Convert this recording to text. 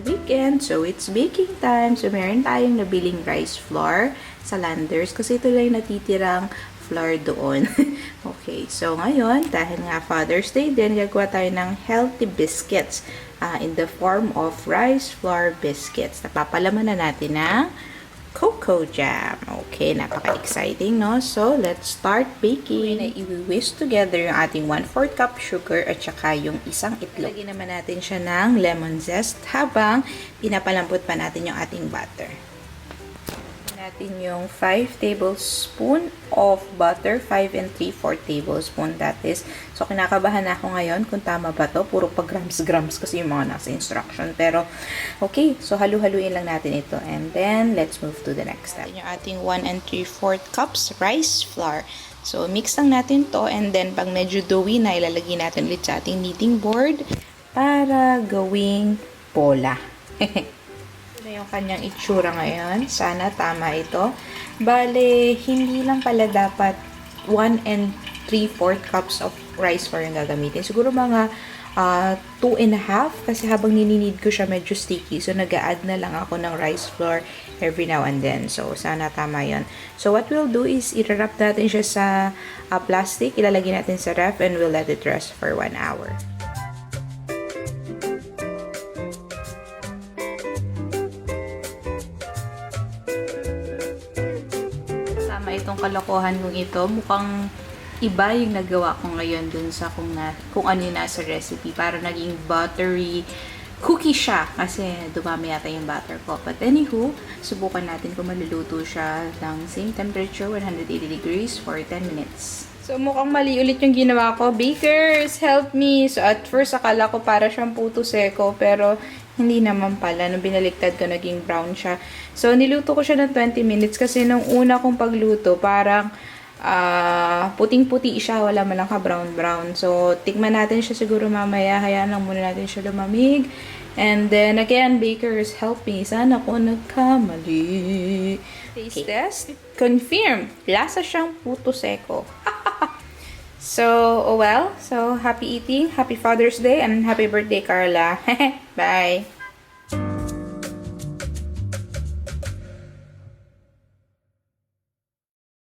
weekend, so it's baking time. So meron tayong nabiling rice flour sa Landers kasi ito lang natitirang flour doon. Okay, so ngayon, dahil nga Father's Day din, gagawa tayo ng healthy biscuits in the form of rice flour biscuits. Napapalaman na natin ng cocoa jam. Okay, napaka-exciting, no? So, let's start baking. I-whisk together yung ating 1/4 cup sugar at saka yung isang itlog. Lagyan naman natin siya ng lemon zest habang pinapalambot pa natin yung ating butter. Natin yung 5 tablespoon of butter, 5 3/4 tablespoon, that is. So, kinakabahan na ako ngayon kung tama ba to. Puro pa grams kasi yung mga nasa instruction. Pero, okay. So, halu-haluin lang natin ito. And then, let's move to the next step. Yung ating 1 3/4 cups rice flour. So, mix lang natin to. And then, pag medyo doughy na, ilalagay natin ulit sa ating kneading board para gawing bola. Yung kanyang itsura ngayon. Sana tama ito. Bale, hindi lang pala dapat 1 3/4 cups of rice flour yung gagamitin. Siguro mga 2.5 kasi habang nininid ko siya medyo sticky. So, nag-a-add na lang ako ng rice flour every now and then. So, sana tama yun. So, what we'll do is i-wrap natin siya sa plastic. Ilalagay natin sa ref and we'll let it rest for 1 hour. Itong kalokohan kong ito, mukhang iba yung nagawa ko ngayon dun sa kung ano yung nasa recipe. Para naging buttery cookie siya kasi dumami yata yung butter ko. But anywho, subukan natin kung maluluto siya ng same temperature, 180 degrees for 10 minutes. So, mukhang mali ulit yung ginawa ko. Bakers, help me! So, at first, akala ko para siyang puto SEKO, pero hindi naman pala. Nung binaliktad ko, naging brown siya. So, niluto ko siya ng 20 minutes kasi nung una kong pagluto, parang puting-puti siya. Wala malang ka-brown-brown. So, tikman natin siya siguro mamaya. Hayaan lang muna natin siya lumamig. And then, again, bakers, help me. Sana ako nagkamali. Taste test. Confirm. Lasa siyang puto SEKO. So, oh well. So, happy eating. Happy Father's Day. And happy birthday, Carla. Bye.